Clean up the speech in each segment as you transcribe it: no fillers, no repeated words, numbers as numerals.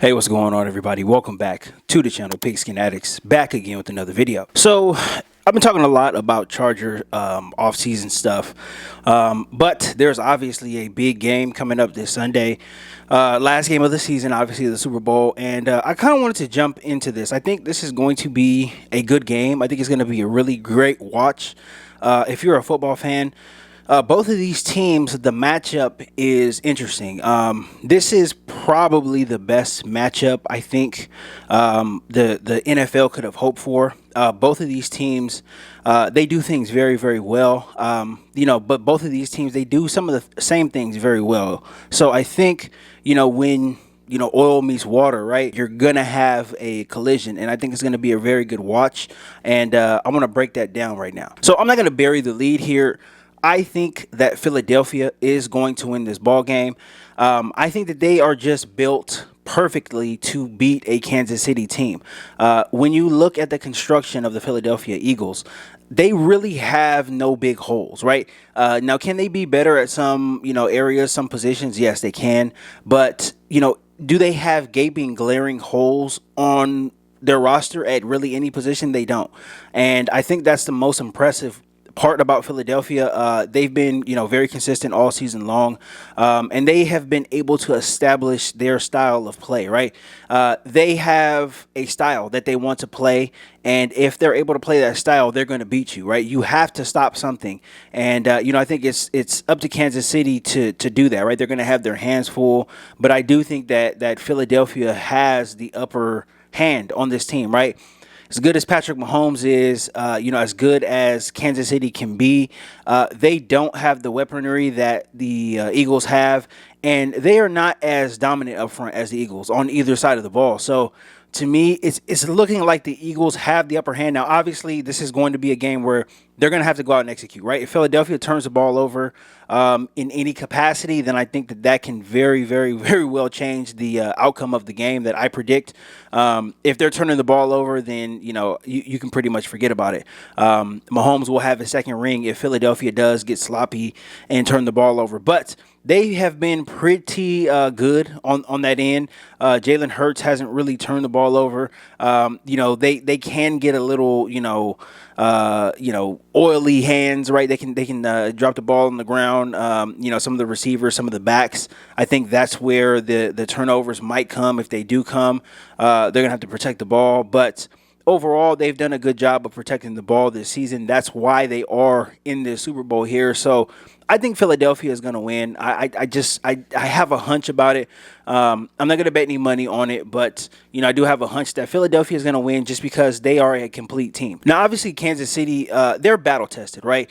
Hey, what's going on, everybody? Welcome back to the channel, Pigskin Addicts, back again with another video. So, I've been talking a lot about Charger off-season stuff, but there's obviously a big game coming up this Sunday. Last game of the season, obviously the Super Bowl, and I kind of wanted to jump into this. I think this is going to be a good game. I think it's going to be a really great watch. If you're a football fan, both of these teams, the matchup is interesting. This is probably the best matchup I think the NFL could have hoped for. Both of these teams, they do things very, very well. But both of these teams, they do some of the same things very well. So I think, when oil meets water, right? You're gonna have a collision, and I think it's gonna be a very good watch. And I want to break that down right now. So I'm not gonna bury the lead here. I think that Philadelphia is going to win this ball game. I think that they are just built perfectly to beat a Kansas City team. When you look at the construction of the Philadelphia Eagles, they really have no big holes, right? Now, can they be better at some, areas, some positions? Yes, they can. But, do they have gaping, glaring holes on their roster at really any position? They don't. And I think that's the most impressive part about Philadelphia. They've been, very consistent all season long, and they have been able to establish their style of play, right? They have a style that they want to play, and if they're able to play that style, they're going to beat you, right? You have to stop something, and I think it's up to Kansas City to do that, right? They're going to have their hands full, but I do think that Philadelphia has the upper hand on this team, right? As good as Patrick Mahomes is, as good as Kansas City can be, they don't have the weaponry that the Eagles have, and they are not as dominant up front as the Eagles on either side of the ball. So, to me, it's looking like the Eagles have the upper hand. Now, obviously, this is going to be a game where they're going to have to go out and execute, right? If Philadelphia turns the ball over in any capacity, then I think that can very, very, very well change the outcome of the game that I predict. If they're turning the ball over, then, you can pretty much forget about it. Mahomes will have a second ring if Philadelphia does get sloppy and turn the ball over. But they have been pretty good on that end. Jalen Hurts hasn't really turned the ball over. They can get a little, oily hands, right? They can drop the ball on the ground. Some of the receivers, some of the backs. I think that's where the turnovers might come if they do come. They're gonna have to protect the ball, but overall, they've done a good job of protecting the ball this season. That's why they are in the Super Bowl here. So I think Philadelphia is going to win. I have a hunch about it. I'm not going to bet any money on it, but I do have a hunch that Philadelphia is going to win just because they are a complete team. Now, obviously, Kansas City, they're battle tested, right?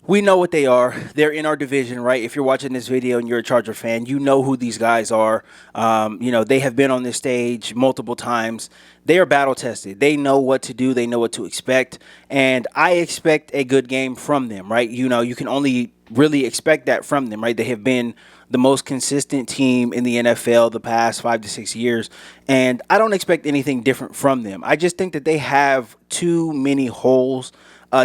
We know what they are. They're in our division, right? If you're watching this video and you're a Charger fan, you know who these guys are. They have been on this stage multiple times. They are battle tested. They know what to do. They know what to expect. And I expect a good game from them, right? You can only really expect that from them, right? They have been the most consistent team in the NFL the past 5 to 6 years. And I don't expect anything different from them. I just think that they have too many holes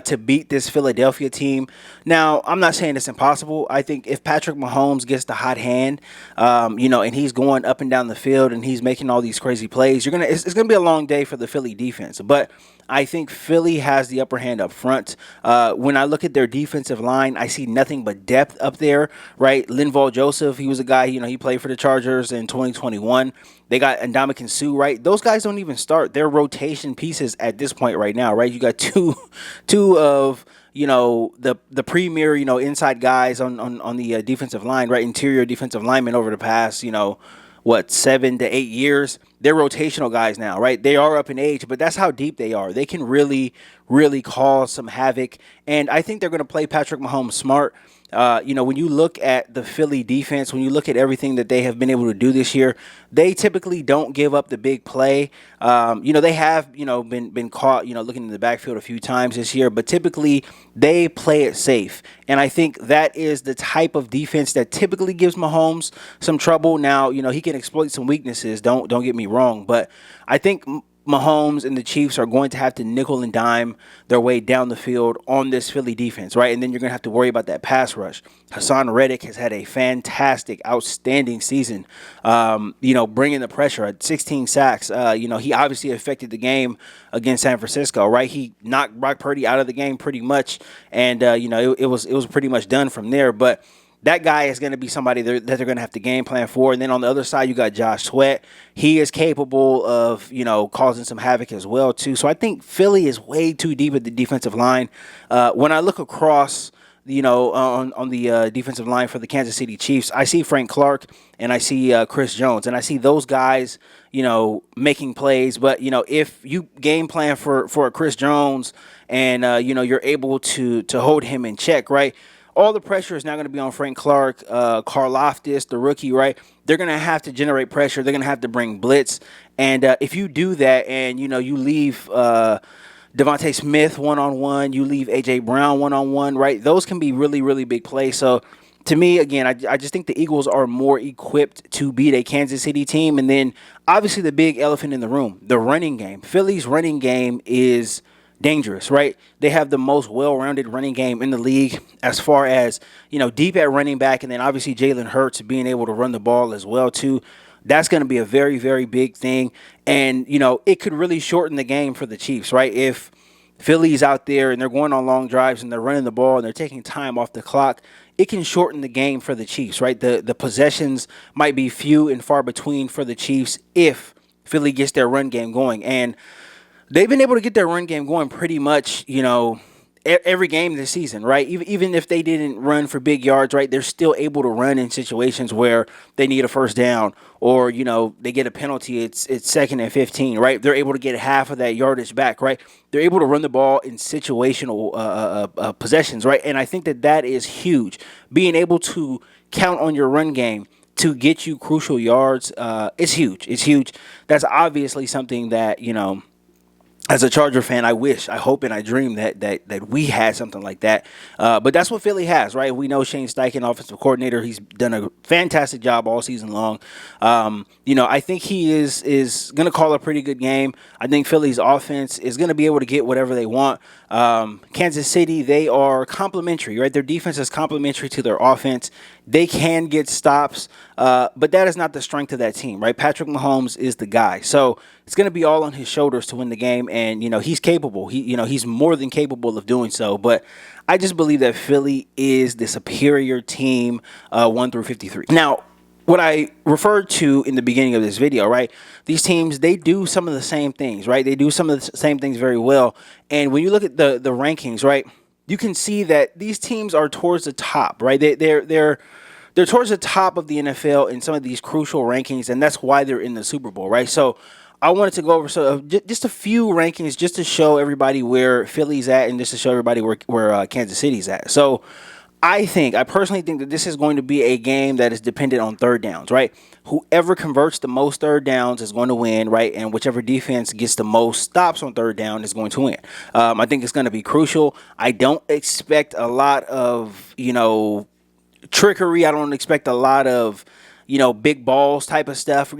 to beat this Philadelphia team. Now, I'm not saying it's impossible. I think if Patrick Mahomes gets the hot hand, and he's going up and down the field and he's making all these crazy plays, it's gonna be a long day for the Philly defense. But I think Philly has the upper hand up front. When I look at their defensive line, I see nothing but depth up there, right? Linval Joseph, he was a guy, he played for the Chargers in 2021. They got Ndamukong Suh, right? Those guys don't even start. They're rotation pieces at this point right now, right? You got two of the premier inside guys on the defensive line, right? Interior defensive linemen over the past 7 to 8 years. They're rotational guys now, right? They are up in age, but that's how deep they are. They can really, really cause some havoc, and I think they're going to play Patrick Mahomes smart. When you look at the Philly defense, when you look at everything that they have been able to do this year, they typically don't give up the big play. They have, been caught, looking in the backfield a few times this year, but typically they play it safe. And I think that is the type of defense that typically gives Mahomes some trouble. Now, he can exploit some weaknesses. Don't get me wrong, but I think Mahomes and the Chiefs are going to have to nickel and dime their way down the field on this Philly defense, right? And then you're going to have to worry about that pass rush. Hassan Reddick has had a fantastic, outstanding season, bringing the pressure at 16 sacks. He obviously affected the game against San Francisco, right? He knocked Brock Purdy out of the game pretty much, and, it was pretty much done from there. But that guy is going to be somebody that they're going to have to game plan for. And then on the other side, you got Josh Sweat. He is capable of, causing some havoc as well, too. So I think Philly is way too deep at the defensive line. When I look across, on the defensive line for the Kansas City Chiefs, I see Frank Clark and I see Chris Jones. And I see those guys, making plays. But, if you game plan for Chris Jones and, you're able to hold him in check, right? All the pressure is now going to be on Frank Clark, Karlaftis, the rookie, right? They're going to have to generate pressure. They're going to have to bring blitz. And if you do that and, you leave Devontae Smith one-on-one, you leave A.J. Brown one-on-one, right? Those can be really, really big plays. So, to me, again, I just think the Eagles are more equipped to beat a Kansas City team. And then, obviously, the big elephant in the room, the running game. Philly's running game is dangerous, right? They have the most well-rounded running game in the league as far as, deep at running back, and then obviously Jalen Hurts being able to run the ball as well too. That's going to be a very, very big thing. And, it could really shorten the game for the Chiefs, right? If Philly's out there and they're going on long drives and they're running the ball and they're taking time off the clock, it can shorten the game for the Chiefs, right? The possessions might be few and far between for the Chiefs if Philly gets their run game going. And they've been able to get their run game going pretty much, every game this season, right? Even if they didn't run for big yards, right, they're still able to run in situations where they need a first down or, they get a penalty. It's 2nd and 15, right? They're able to get half of that yardage back, right? They're able to run the ball in situational possessions, right? And I think that is huge. Being able to count on your run game to get you crucial yards is huge. It's huge. That's obviously something that, as a Charger fan, I wish, I hope, and I dream that we had something like that. But that's what Philly has, right? We know Shane Steichen, offensive coordinator. He's done a fantastic job all season long. I think he is going to call a pretty good game. I think Philly's offense is going to be able to get whatever they want. Kansas City, they are complementary, right? Their defense is complementary to their offense. They can get stops, but that is not the strength of that team, right? Patrick Mahomes is the guy. So it's going to be all on his shoulders to win the game, and, he's capable. He's more than capable of doing so, but I just believe that Philly is the superior team, 1 through 53. Now, what I referred to in the beginning of this video, right? These teams, they do some of the same things, right? They do some of the same things very well. And when you look at the rankings, right, you can see that these teams are towards the top, right? They're towards the top of the NFL in some of these crucial rankings, and that's why they're in the Super Bowl, right? So I wanted to go over just a few rankings just to show everybody where Philly's at and just to show everybody where Kansas City's at. So I personally think that this is going to be a game that is dependent on third downs, right? Whoever converts the most third downs is going to win, right? And whichever defense gets the most stops on third down is going to win. I think it's going to be crucial. I don't expect a lot of, trickery. I don't expect a lot of, big balls type of stuff, if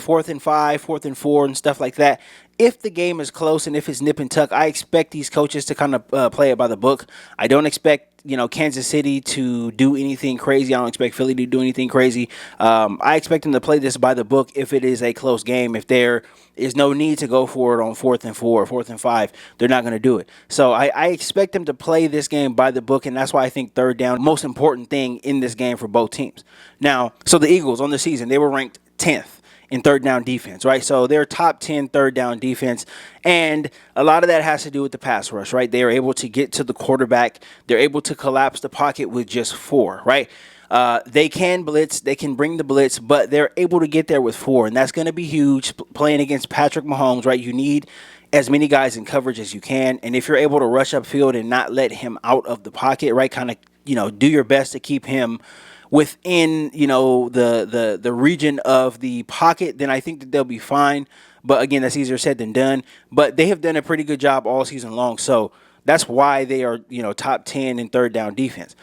4th and 5, 4th and 4 and stuff like that. If the game is close and if it's nip and tuck, I expect these coaches to kind of play it by the book. I don't expect, Kansas City to do anything crazy. I don't expect Philly to do anything crazy. I expect them to play this by the book if it is a close game. If there is no need to go for it on 4th and 4, 4th and 5, they're not going to do it. So I expect them to play this game by the book, and that's why I think third down, most important thing in this game for both teams. Now, so the Eagles on the season, they were ranked 10th in third down defense, right? So they're top 10 third down defense, and a lot of that has to do with the pass rush, right? They are able to get to the quarterback. They're able to collapse the pocket with just 4, right? They can blitz, they can bring the blitz, but they're able to get there with 4, and that's going to be huge playing against Patrick Mahomes, right? You need as many guys in coverage as you can, and if you're able to rush upfield and not let him out of the pocket, right, kind of, do your best to keep him within, the region of the pocket, then I think that they'll be fine. But again, that's easier said than done. But they have done a pretty good job all season long. So that's why they are, top 10 in third down defense.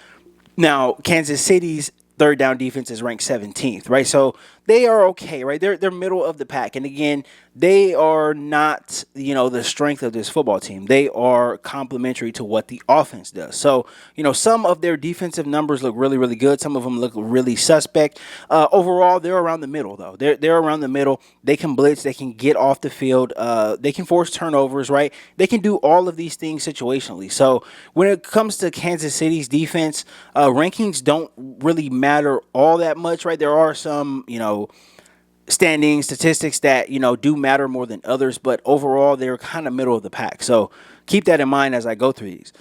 Now, Kansas City's third down defense is ranked 17th, right? So they are okay, right? They're middle of the pack, and again, they are not the strength of this football team. They are complementary to what the offense does. So some of their defensive numbers look really really good. Some of them look really suspect. Overall, they're around the middle though. They're around the middle. They can blitz. They can get off the field. They can force turnovers, right? They can do all of these things situationally. So when it comes to Kansas City's defense, rankings don't really matter all that much, right? There are some, standing statistics that do matter more than others, but overall they're kind of middle of the pack. So keep that in mind as I go through these.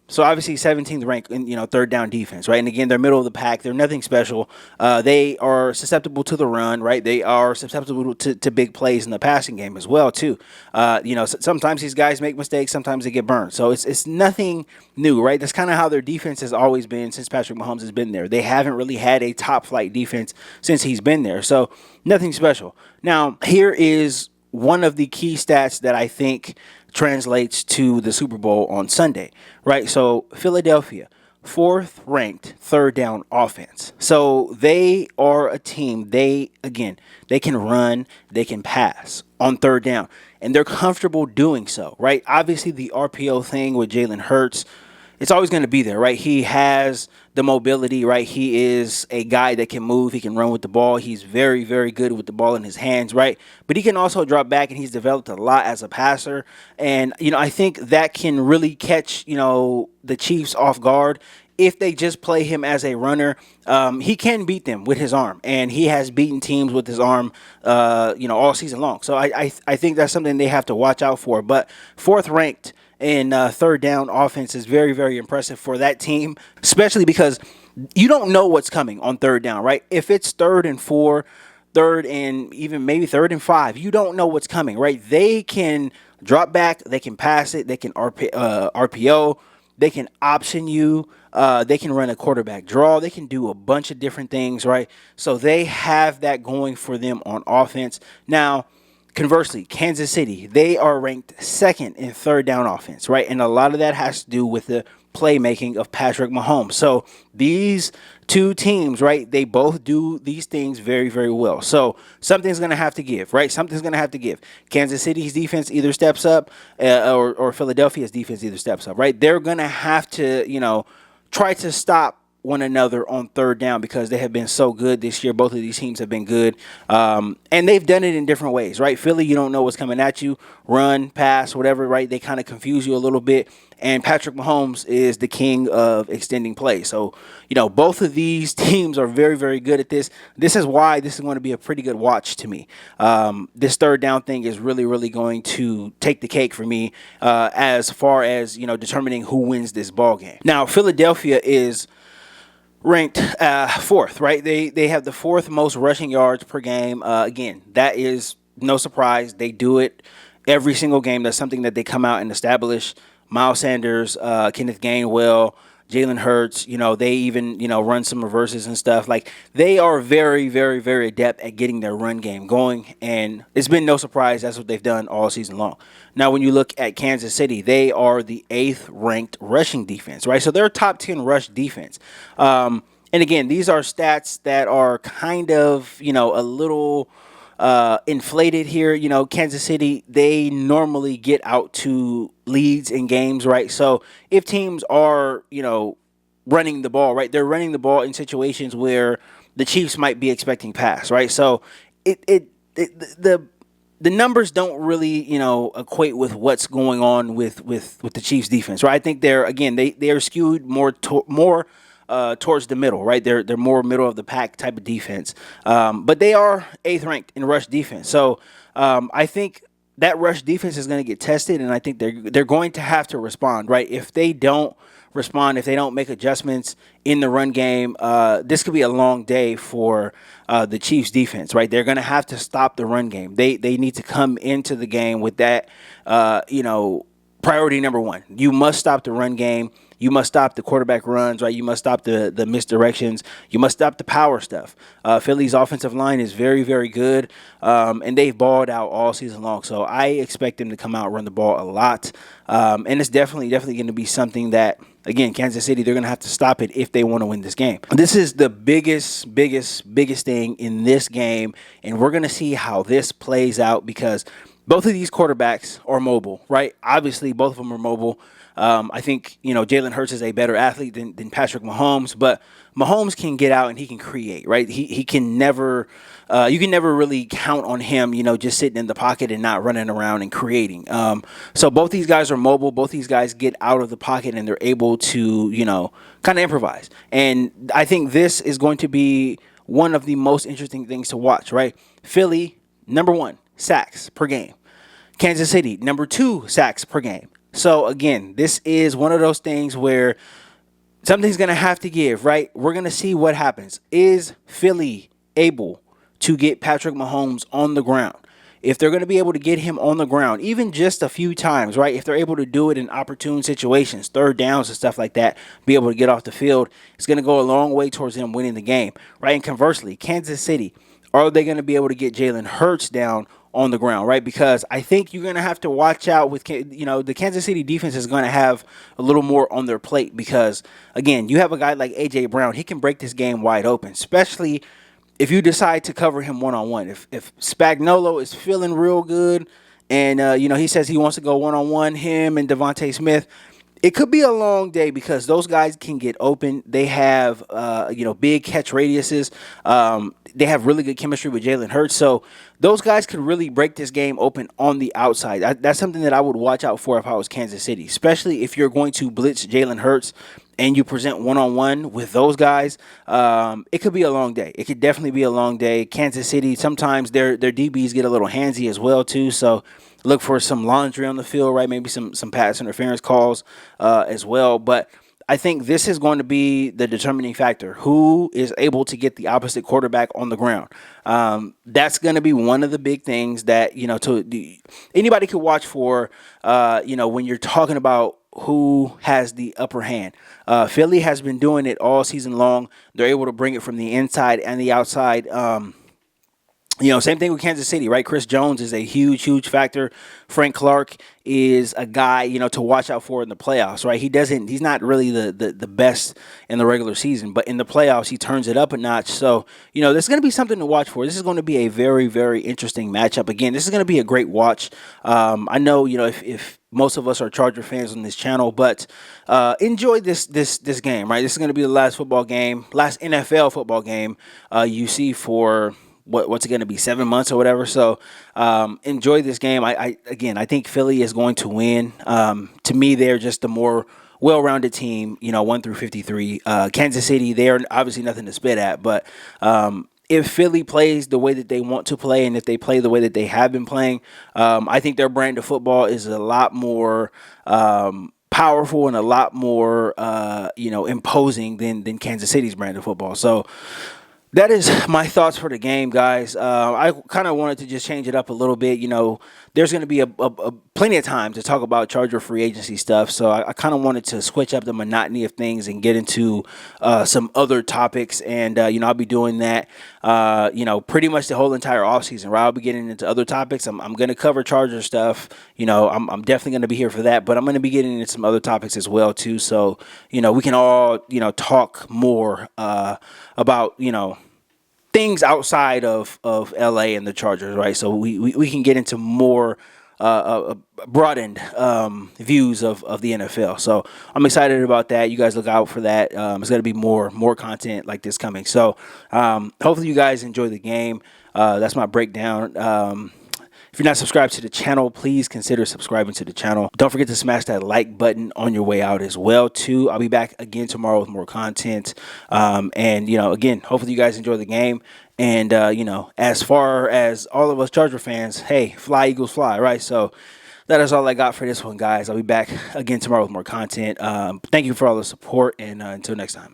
So obviously 17th rank in third down defense, right? And again, they're middle of the pack. They're nothing special. They are susceptible to the run, right? They are susceptible to big plays in the passing game as well too. Sometimes these guys make mistakes. Sometimes they get burned. So it's nothing new, right? That's kind of how their defense has always been since Patrick Mahomes has been there. They haven't really had a top flight defense since he's been there. So nothing special. Now here is one of the key stats that I think translates to the Super Bowl on Sunday, right? So Philadelphia, 4th ranked third down offense. So they are a team. They can run, they can pass on third down, and they're comfortable doing so, right? Obviously the RPO thing with Jalen Hurts, it's always going to be there, right? He has the mobility, right? He is a guy that can move. He can run with the ball. He's very, very good with the ball in his hands, right? But he can also drop back, and he's developed a lot as a passer. And, I think that can really catch, the Chiefs off guard. If they just play him as a runner, he can beat them with his arm, and he has beaten teams with his arm, all season long. So I think that's something they have to watch out for. But 4th ranked in third down offense is very, very impressive for that team, especially because you don't know what's coming on third down, right? If it's 3rd and 4, 3rd and even maybe 3rd and 5, you don't know what's coming, right? They can drop back, they can pass it, they can RPO, they can option you, they can run a quarterback draw, they can do a bunch of different things, right? So they have that going for them on offense. Now, conversely, Kansas City, they are ranked 2nd in third down offense, right? And a lot of that has to do with the playmaking of Patrick Mahomes. So these two teams, right, they both do these things very, very well. So something's going to have to give, right? Something's going to have to give. Kansas City's defense either steps up or Philadelphia's defense either steps up, right? They're going to have to, try to stop one another on third down because they have been so good this year. Both of these teams have been good. And they've done it in different ways, right? Philly, you don't know what's coming at you. Run, pass, whatever, right? They kind of confuse you a little bit. And Patrick Mahomes is the king of extending play. So, both of these teams are very, very good at this. This is why this is going to be a pretty good watch to me. This third down thing is really, really going to take the cake for me as far as, determining who wins this ball game. Now, Philadelphia is ranked 4th, right? They have the 4th most rushing yards per game. Again, that is no surprise. They do it every single game. That's something that they come out and establish. Miles Sanders, Kenneth Gainwell, Jalen Hurts, they even, run some reverses and stuff. Like, they are very, very, very adept at getting their run game going, and it's been no surprise that's what they've done all season long. Now, when you look at Kansas City, they are the 8th ranked rushing defense, right? So they're top 10 rush defense. And again, these are stats that are kind of, a little inflated here. Kansas City, they normally get out to leads in games, right? So if teams are, running the ball, right, they're running the ball in situations where the Chiefs might be expecting pass, right? So the numbers don't really, equate with what's going on with the Chiefs defense, right? I think they are skewed more towards the middle, right? They're more middle of the pack type of defense, but they are 8th ranked in rush defense. So I think that rush defense is going to get tested, and I think they're going to have to respond, right? If they don't respond, if they don't make adjustments in the run game, this could be a long day for the Chiefs defense, right? They're going to have to stop the run game. They need to come into the game with that, priority number 1. You must stop the run game. You must stop the quarterback runs, right? You must stop the misdirections. You must stop the power stuff. Philly's offensive line is very, very good, and they've balled out all season long. So I expect them to come out and run the ball a lot, and it's definitely going to be something that again, Kansas City, they're going to have to stop it if they want to win this game. This is the biggest thing in this game, and we're going to see how this plays out because both of these quarterbacks are mobile, right? Obviously, both of them are mobile. I think, Jalen Hurts is a better athlete than Patrick Mahomes, but Mahomes can get out and he can create, right? He can never, you can never really count on him, just sitting in the pocket and not running around and creating. So both these guys are mobile. Both these guys get out of the pocket and they're able to, kind of improvise. And I think this is going to be one of the most interesting things to watch, right? Philly, number 1, sacks per game. Kansas City, number 2, sacks per game. So, again, this is one of those things where something's going to have to give, right? We're going to see what happens. Is Philly able to get Patrick Mahomes on the ground? If they're going to be able to get him on the ground, even just a few times, right? If they're able to do it in opportune situations, third downs and stuff like that, be able to get off the field, it's going to go a long way towards them winning the game, right? And conversely, Kansas City, are they going to be able to get Jalen Hurts down on the ground, right? Because I think you're going to have to watch out with, the Kansas City defense is going to have a little more on their plate because, again, you have a guy like A.J. Brown. He can break this game wide open, especially if you decide to cover him one-on-one. If Spagnuolo is feeling real good and, he says he wants to go one-on-one, him and Devontae Smith, it could be a long day because those guys can get open. They have, big catch radiuses. They have really good chemistry with Jalen Hurts. So those guys could really break this game open on the outside. That's something that I would watch out for if I was Kansas City, especially if you're going to blitz Jalen Hurts and you present one-on-one with those guys. It could be a long day. It could definitely be a long day. Kansas City, sometimes their DBs get a little handsy as well, too. So look for some laundry on the field, right? Maybe some pass interference calls as well. But I think this is going to be the determining factor. Who is able to get the opposite quarterback on the ground? That's going to be one of the big things that, anybody could watch for, when you're talking about who has the upper hand. Philly has been doing it all season long. They're able to bring it from the inside and the outside. Same thing with Kansas City, right? Chris Jones is a huge factor. Frank Clark is a guy, to watch out for in the playoffs, right? He's not really the best in the regular season, but in the playoffs, he turns it up a notch. So, there's going to be something to watch for. This is going to be a very, very interesting matchup. Again, this is going to be a great watch. I know, if most of us are Charger fans on this channel, but enjoy this game, right? This is going to be the last NFL football game you see for what's it going to be, 7 months or whatever. So enjoy this game. I think Philly is going to win. To me, they're just the more well-rounded team, 1 through 53. Kansas City, they're obviously nothing to spit at, but if Philly plays the way that they want to play and if they play the way that they have been playing, I think their brand of football is a lot more powerful and a lot more, imposing than Kansas City's brand of football. So that is my thoughts for the game, guys. I kind of wanted to just change it up a little bit. There's going to be a plenty of time to talk about Charger free agency stuff. So I kind of wanted to switch up the monotony of things and get into some other topics. And, I'll be doing that, pretty much the whole entire offseason, right? I'll be getting into other topics. I'm going to cover Charger stuff. I'm definitely going to be here for that. But I'm going to be getting into some other topics as well, too. So, we can all, talk more about, things outside of LA and the Chargers, right? So we can get into more broadened views of the NFL. So I'm excited about that. You guys look out for that. It's going to be more content like this coming. So hopefully you guys enjoy the game. That's my breakdown. If you're not subscribed to the channel, please consider subscribing to the channel. Don't forget to smash that like button on your way out as well, too. I'll be back again tomorrow with more content. Again, hopefully you guys enjoy the game. And, as far as all of us Charger fans, hey, fly, Eagles, fly, right? So that is all I got for this one, guys. I'll be back again tomorrow with more content. Thank you for all the support, and until next time.